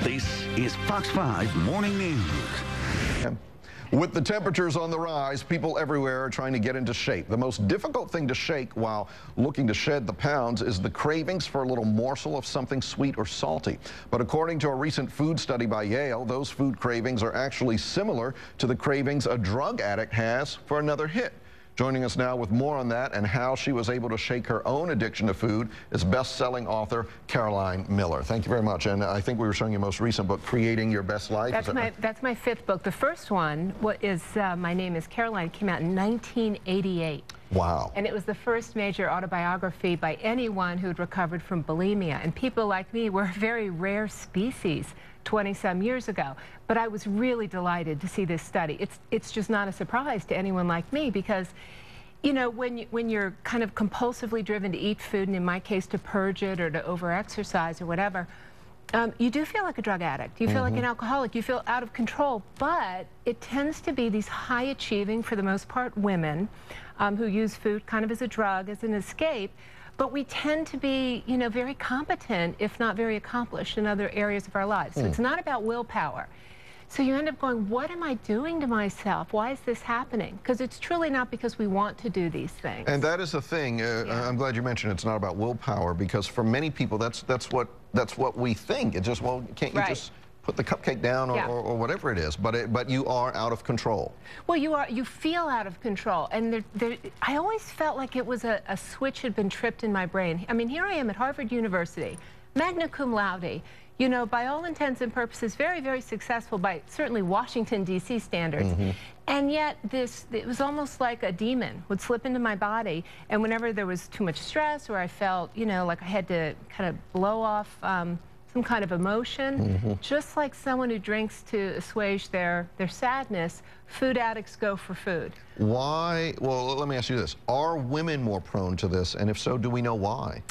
This is Fox 5 Morning News. With the temperatures on the rise, people everywhere are trying to get into shape. The most difficult thing to shake while looking to shed the pounds is the cravings for a little morsel of something sweet or salty. But according to a recent food study by Yale, those food cravings are actually similar to the cravings a drug addict has for another hit. Joining us now with more on that and how she was able to shake her own addiction to food is best-selling author Caroline Miller. Thank you very much. And I think we were showing your most recent book, Creating Your Best Life. That's my fifth book. The first one is My Name is Caroline. It came out in 1988. Wow. And it was the first major autobiography by anyone who'd recovered from bulimia. And people like me were a very rare species 20-some years ago. But I was really delighted to see this study. It's just not a surprise to anyone like me because, you know, when you're kind of compulsively driven to eat food, and in my case to purge it or to over-exercise or whatever, you do feel like a drug addict. You feel like an alcoholic. You feel out of control. But it tends to be these high-achieving, for the most part, women who use food kind of as a drug, as an escape. But we tend to be, you know, very competent, if not very accomplished, in other areas of our lives. So it's not about willpower. So you end up going, what am I doing to myself? Why is this happening? Because it's truly not because we want to do these things. And that is the thing. I'm glad you mentioned it's not about willpower, because for many people, that's what we think. It's just, well, can't you just put the cupcake down or whatever it is, but you are out of control. Well, you feel out of control, and I always felt like it was a switch had been tripped in my brain. I mean, here I am at Harvard University, magna cum laude, you know, by all intents and purposes, very, very successful by certainly Washington, D.C. standards. And yet it was almost like a demon would slip into my body. And whenever there was too much stress or I felt, you know, like I had to kind of blow off some kind of emotion, just like someone who drinks to assuage their sadness, food addicts go for food. Why? Well, let me ask you this. Are women more prone to this? And if so, do we know why?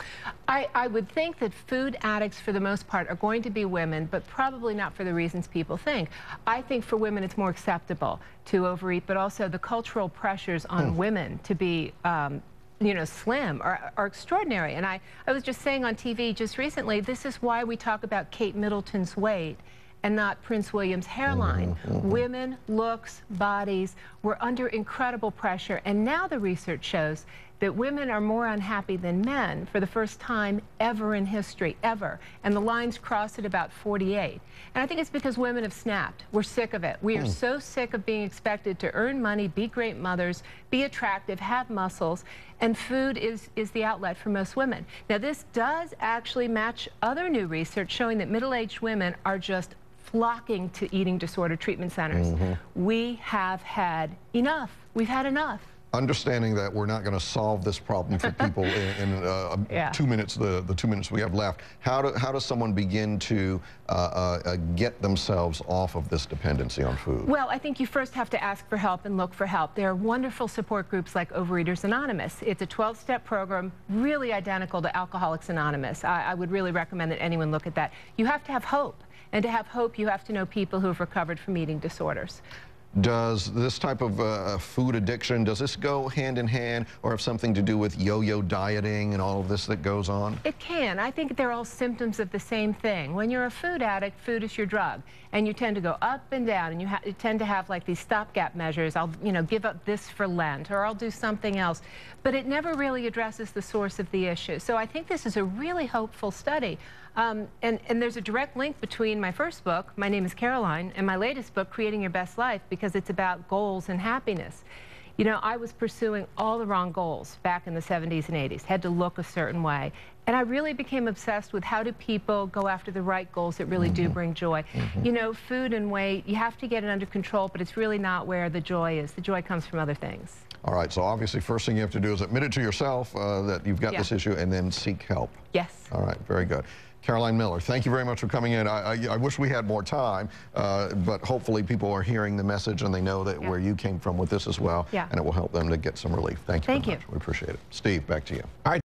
I would think that food addicts, for the most part, are going to be women, but probably not for the reasons people think. I think for women it's more acceptable to overeat, but also the cultural pressures on women to be you know, slim are extraordinary. And I was just saying on TV just recently, this is why we talk about Kate Middleton's weight and not Prince William's hairline. Women, looks, bodies, we're under incredible pressure. And now the research shows that women are more unhappy than men for the first time ever in history, ever. And the lines cross at about 48. And I think it's because women have snapped. We're sick of it. We are so sick of being expected to earn money, be great mothers, be attractive, have muscles, and food is the outlet for most women. Now, this does actually match other new research showing that middle-aged women are just flocking to eating disorder treatment centers. We have had enough. We've had enough. Understanding that we're not going to solve this problem for people in 2 minutes, the 2 minutes we have left, how does someone begin to get themselves off of this dependency on food? Well, I think you first have to ask for help and look for help. There are wonderful support groups like Overeaters Anonymous. It's a 12-step program, really identical to Alcoholics Anonymous. I would really recommend that anyone look at that. You have to have hope. And to have hope, you have to know people who have recovered from eating disorders. Does this type of food addiction, does this go hand in hand or have something to do with yo-yo dieting and all of this that goes on? It can. I think they're all symptoms of the same thing. When you're a food addict, food is your drug. And you tend to go up and down, and you tend to have like these stopgap measures. I'll, you know, give up this for Lent, or I'll do something else. But it never really addresses the source of the issue. So I think this is a really hopeful study. And there's a direct link between my first book, My Name is Caroline, and my latest book, Creating Your Best Life, because it's about goals and happiness. You know, I was pursuing all the wrong goals back in the 70s and 80s, had to look a certain way. And I really became obsessed with how do people go after the right goals that really do bring joy. You know, food and weight, you have to get it under control, but it's really not where the joy is. The joy comes from other things. All right, so obviously first thing you have to do is admit it to yourself that you've got this issue and then seek help. Yes. All right, very good. Caroline Miller, thank you very much for coming in. I wish we had more time, but hopefully people are hearing the message and they know that where you came from with this as well, and it will help them to get some relief. Thank you very much. We appreciate it. Steve, back to you. All right.